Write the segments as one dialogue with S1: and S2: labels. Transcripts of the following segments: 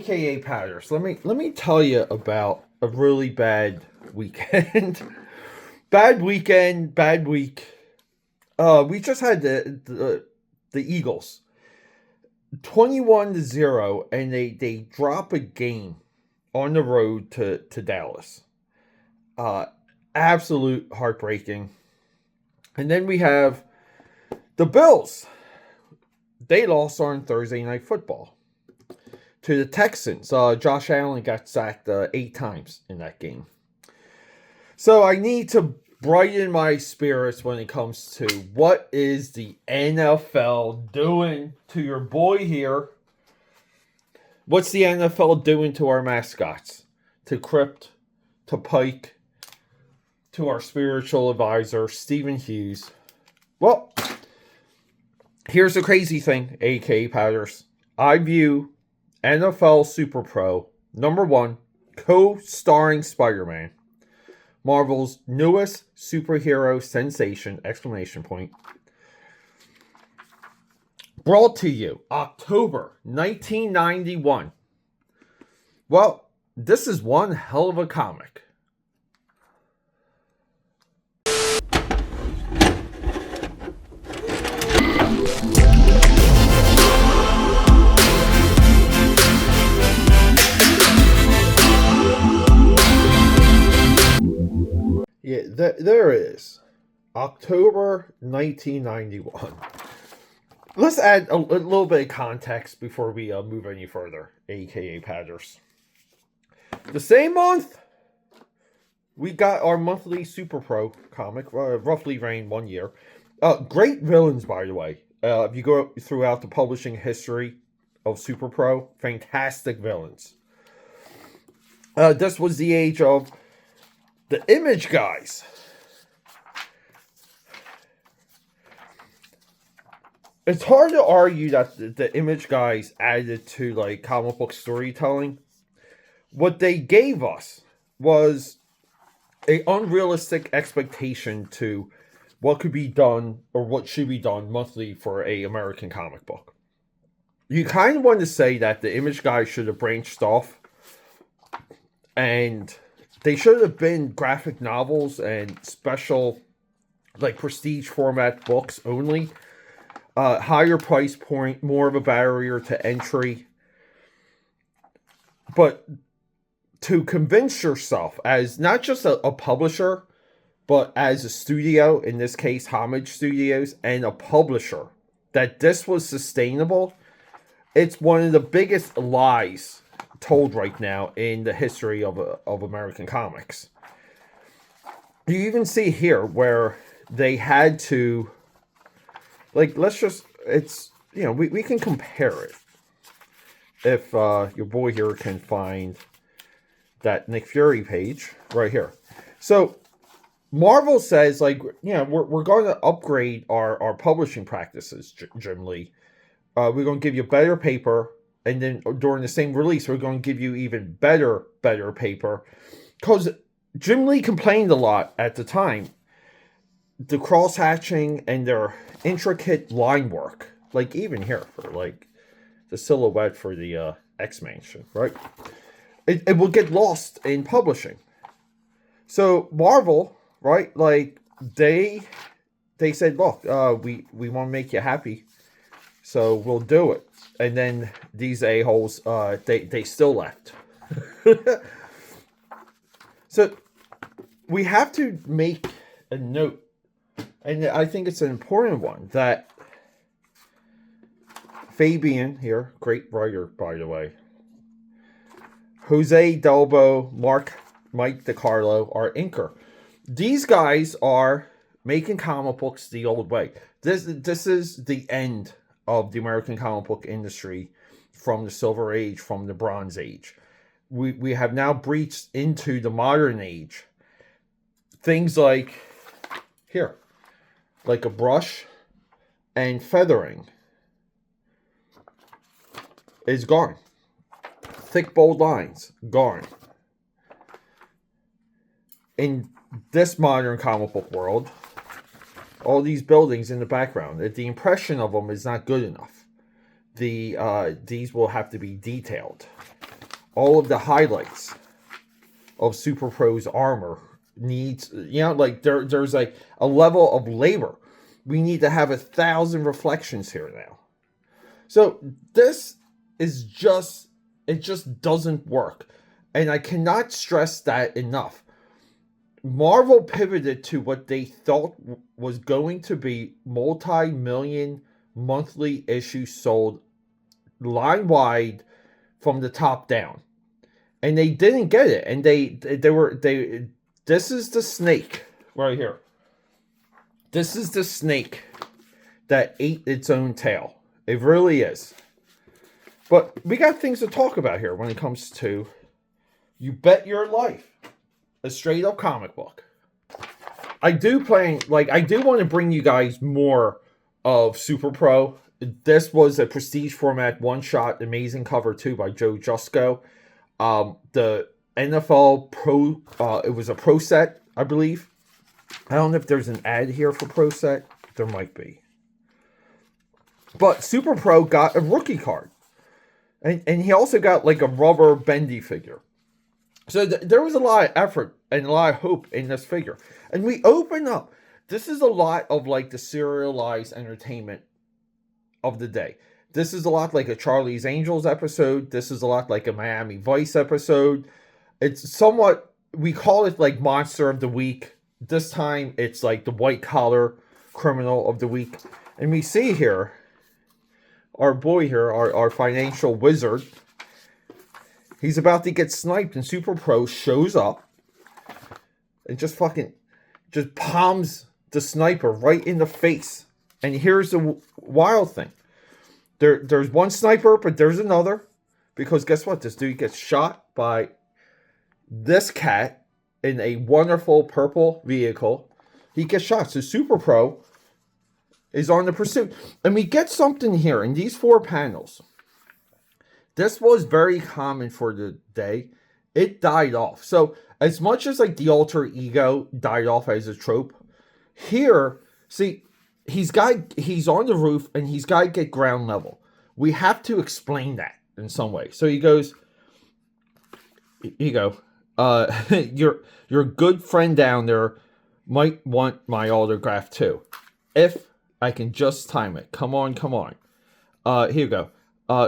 S1: AKA Patters. Let me tell you about a really bad weekend. Bad weekend, bad week. We just had the Eagles 21-0, and they drop a game on the road to Dallas. Absolute heartbreaking. And then we have the Bills. They lost on Thursday Night Football to the Texans. Josh Allen got sacked 8 times in that game. So I need to brighten my spirits when it comes to what is the NFL doing to your boy here. What's the NFL doing to our mascots? To Crypt, to Pike, to our spiritual advisor, Stephen Hughes. Well, here's the crazy thing, AK Powders. I view NFL Superpro, #1, co-starring Spider-Man, Marvel's newest superhero sensation, ! Brought to you October 1991. Well, this is one hell of a comic. Yeah, there it is. October 1991. Let's add a little bit of context before we move any further, aka Padders. The same month, we got our monthly Superpro comic, roughly ran 1 year. Great villains, by the way. If you go throughout the publishing history of Superpro, fantastic villains. This was the age of the Image guys. It's hard to argue that the Image guys added to like comic book storytelling. What they gave us was an unrealistic expectation to what could be done or what should be done monthly for a American comic book. You kind of want to say that the Image guys should have branched off, and they should have been graphic novels and special, like, prestige format books only. Higher price point, more of a barrier to entry. But to convince yourself, as not just a publisher, but as a studio, in this case, Homage Studios, and a publisher, that this was sustainable, it's one of the biggest lies told right now in the history of American comics. You even see here where they had to, like, let's just, it's, you know, we can compare it. If your boy here can find that Nick Fury page right here. So Marvel says, like, you know, we're going to upgrade our publishing practices, Jim Lee. We're going to give you better paper. And then during the same release, we're going to give you even better paper. Because Jim Lee complained a lot at the time. The cross-hatching and their intricate line work. Like even here for like the silhouette for the X-Mansion, right? It will get lost in publishing. So Marvel, right, like they said, look, we want to make you happy. So we'll do it. And then these a-holes, they still left. So we have to make a note, and I think it's an important one, that Fabian here, great writer, by the way, Jose Delbo, Mike DiCarlo are inker. These guys are making comic books the old way. This is the end of the American comic book industry from the Silver Age, from the Bronze Age. We have now breached into the modern age. Things like, here, like a brush and feathering is gone. Thick, bold lines, gone. In this modern comic book world, all these buildings in the background, the impression of them is not good enough. These will have to be detailed. all of the highlights of Superpro's armor needs, like there's like a level of labor. We need to have 1,000 reflections here now. So this is just, it just doesn't work. And I cannot stress that enough. Marvel pivoted to what they thought was going to be multi-million monthly issues sold line wide from the top down. And they didn't get it. And they this is the snake right here. This is the snake that ate its own tail. It really is. But we got things to talk about here when it comes to You Bet Your Life, a straight up comic book. I do want to bring you guys more of Superpro. This was a prestige format one shot, amazing cover too by Joe Jusko. The NFL Pro, it was a Pro set, I believe. I don't know if there's an ad here for Pro set. There might be. But Superpro got a rookie card. And he also got like a rubber bendy figure. So there was a lot of effort and a lot of hope in this figure. And we open up. This is a lot of like the serialized entertainment of the day. This is a lot like a Charlie's Angels episode. This is a lot like a Miami Vice episode. It's somewhat, we call it like Monster of the Week. This time it's like the white collar criminal of the week. And we see here, our boy here, our financial wizard, he's about to get sniped, and Superpro shows up and just palms the sniper right in the face. And here's the wild thing. There's one sniper, but there's another. Because guess what? This dude gets shot by this cat in a wonderful purple vehicle. He gets shot. So Superpro is on the pursuit. And we get something here in these 4 panels. This was very common for the day. It died off. So as much as like the alter ego died off as a trope, here, see, he's on the roof and he's got to get ground level. We have to explain that in some way. So he goes, your good friend down there might want my autograph too. If I can just time it. Come on. Here you go.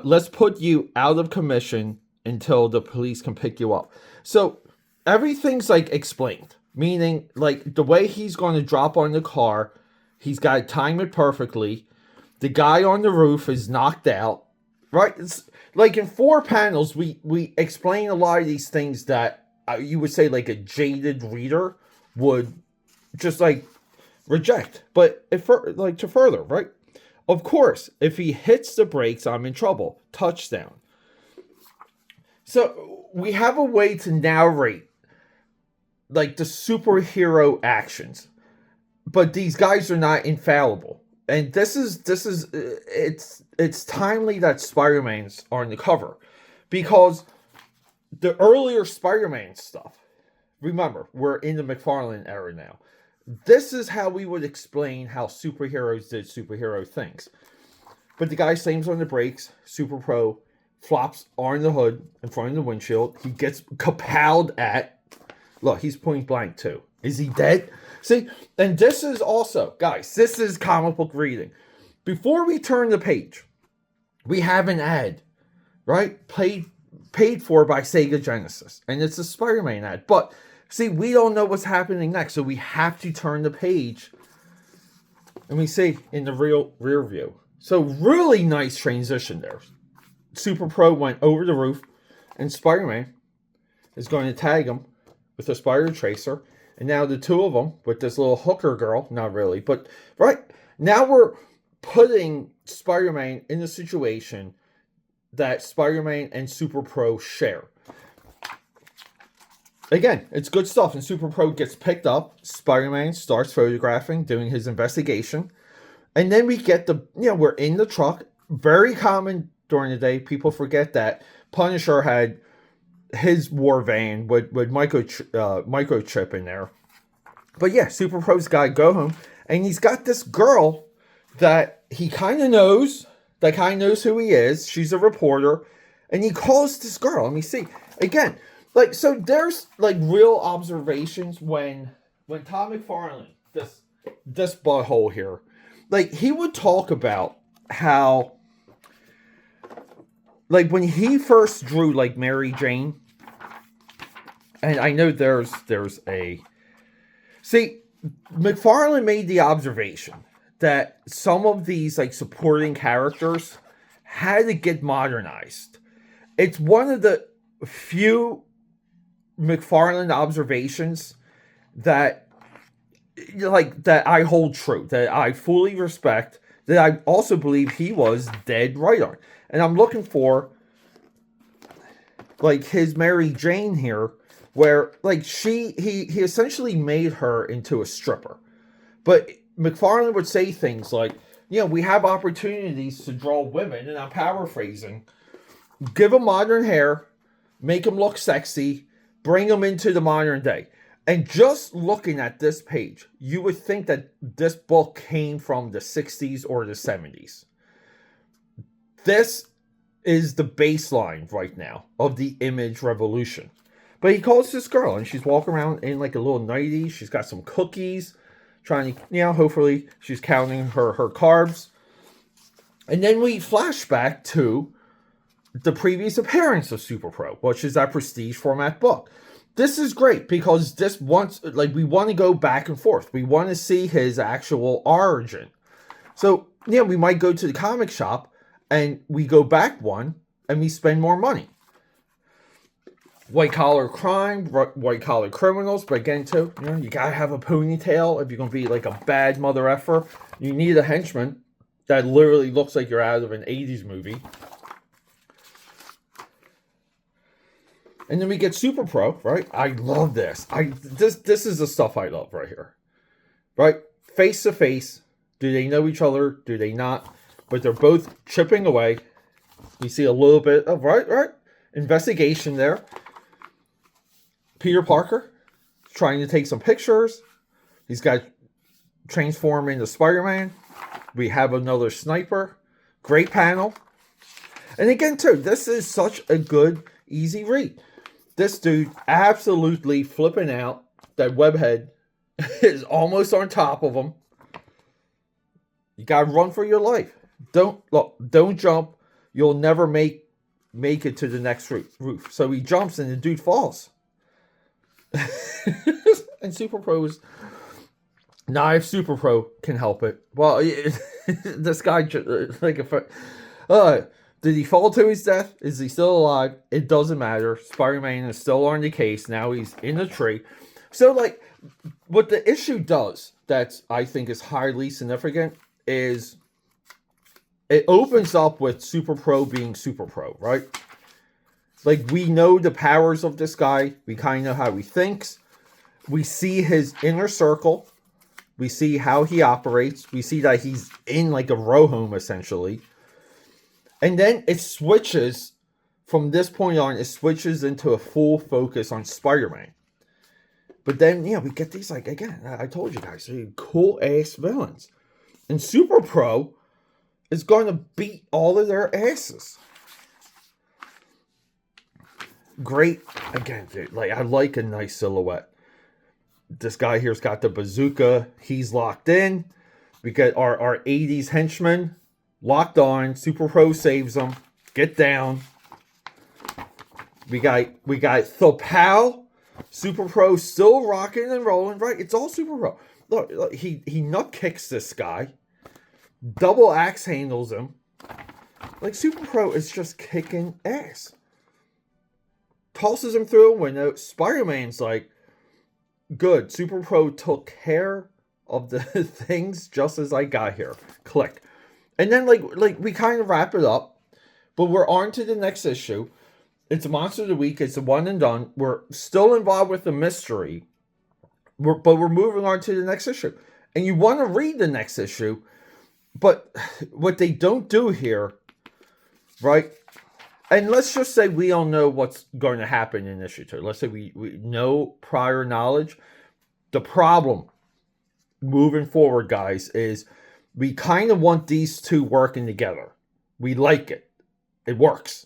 S1: Let's put you out of commission until the police can pick you up. So everything's like explained, meaning like the way he's going to drop on the car, he's got to time it perfectly. The guy on the roof is knocked out, right? It's like in 4 panels, we explain a lot of these things that you would say like a jaded reader would just like reject. But if like to further, right? Of course, if he hits the brakes, I'm in trouble. Touchdown. So we have a way to narrate like the superhero actions, but these guys are not infallible. And this is it's timely that Spider-Man's on the cover, because the earlier Spider-Man stuff, remember, we're in the McFarlane era now. This is how we would explain how superheroes did superhero things. But the guy slams on the brakes. Superpro flops on the hood in front of the windshield. He gets kapowed at. Look, he's point blank too. Is he dead? See, and this is also, guys, this is comic book reading. Before we turn the page, we have an ad, right? Paid for by Sega Genesis. And it's a Spider-Man ad. But see, we don't know what's happening next, so we have to turn the page. And we see in the rear view. So really nice transition there. Superpro went over the roof, and Spider-Man is going to tag him with a spider tracer. And now the two of them with this little hooker girl, not really, but right now we're putting Spider-Man in a situation that Spider-Man and Superpro share. Again, it's good stuff. And Superpro gets picked up. Spider-Man starts photographing, doing his investigation. And then we get we're in the truck. Very common during the day. People forget that Punisher had his war van with microchip in there. But yeah, Superpro's got to go home. And he's got this girl that he kind of knows. That kind of knows who he is. She's a reporter. And he calls this girl. Let me see. Again, like, so there's like real observations when Tom McFarlane, this butthole here, like, he would talk about how, like, when he first drew like Mary Jane, and I know there's a, see, McFarlane made the observation that some of these like supporting characters had to get modernized. It's one of the few McFarlane observations that, like, that I hold true, that I fully respect, that I also believe he was dead right on. And I'm looking for like his Mary Jane here, where like he essentially made her into a stripper. But McFarlane would say things like, we have opportunities to draw women, and I'm paraphrasing, give them modern hair, make them look sexy, bring them into the modern day. And just looking at this page, you would think that this book came from the 60s or the 70s. This is the baseline right now of the image revolution. But he calls this girl, and she's walking around in like a little nightie. She's got some cookies, trying to, hopefully she's counting her carbs. And then we flash back to the previous appearance of Superpro, which is that prestige format book. This is great because this wants, like, we want to go back and forth. We want to see his actual origin. So, we might go to the comic shop and we go back one and we spend more money. White collar crime, white collar criminals, but again, too, you gotta have a ponytail if you're gonna be like a bad mother effer. You need a henchman that literally looks like you're out of an 80s movie. And then we get Superpro, right? I love this. This is the stuff I love right here. Right? Face to face. Do they know each other? Do they not? But they're both chipping away. You see a little bit of, right? Investigation there. Peter Parker trying to take some pictures. He's got transformed into Spider-Man. We have another sniper. Great panel. And again, too, this is such a good, easy read. This dude absolutely flipping out. That webhead is almost on top of him. You gotta run for your life. Don't jump. You'll never make it to the next roof. So he jumps and the dude falls. And Superpro's not if Superpro can help it. Well, this guy, like, did he fall to his death? Is he still alive? It doesn't matter. Spider-Man is still on the case. Now he's in the tree. So, like, what the issue does that I think is highly significant is it opens up with Superpro being Superpro, right? Like, we know the powers of this guy. We kind of know how he thinks. We see his inner circle. We see how he operates. We see that he's in like a row home, essentially. And then it switches, from this point on, it switches into a full focus on Spider-Man. But then, we get these, like, again, I told you guys, cool-ass villains. And Superpro is going to beat all of their asses. Great, again, dude, like, I like a nice silhouette. This guy here's got the bazooka. He's locked in. We got our 80s henchman locked on. Superpro saves him. Get down. We got the pal. Superpro still rocking and rolling. Right? It's all Superpro. Look, he nut kicks this guy. Double axe handles him. Like, Superpro is just kicking ass. Tosses him through a window. Spider-Man's like, good. Superpro took care of the things just as I got here. Click. And then, like we kind of wrap it up. But we're on to the next issue. It's a Monster of the Week. It's a one and done. We're still involved with the mystery. But we're moving on to the next issue. And you want to read the next issue. But what they don't do here, right? And let's just say we don't know what's going to happen in issue 2. Let's say we know prior knowledge. The problem moving forward, guys, is we kind of want these two working together. We like it. It works.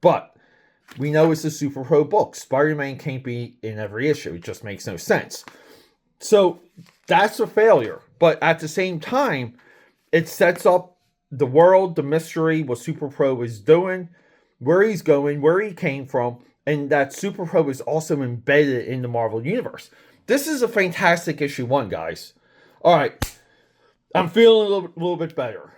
S1: But we know it's a Superpro book. Spider-Man can't be in every issue. It just makes no sense. So that's a failure. But at the same time, it sets up the world, the mystery, what Superpro is doing, where he's going, where he came from, and that Superpro is also embedded in the Marvel Universe. This is a fantastic issue 1, guys. All right. I'm feeling a little bit better.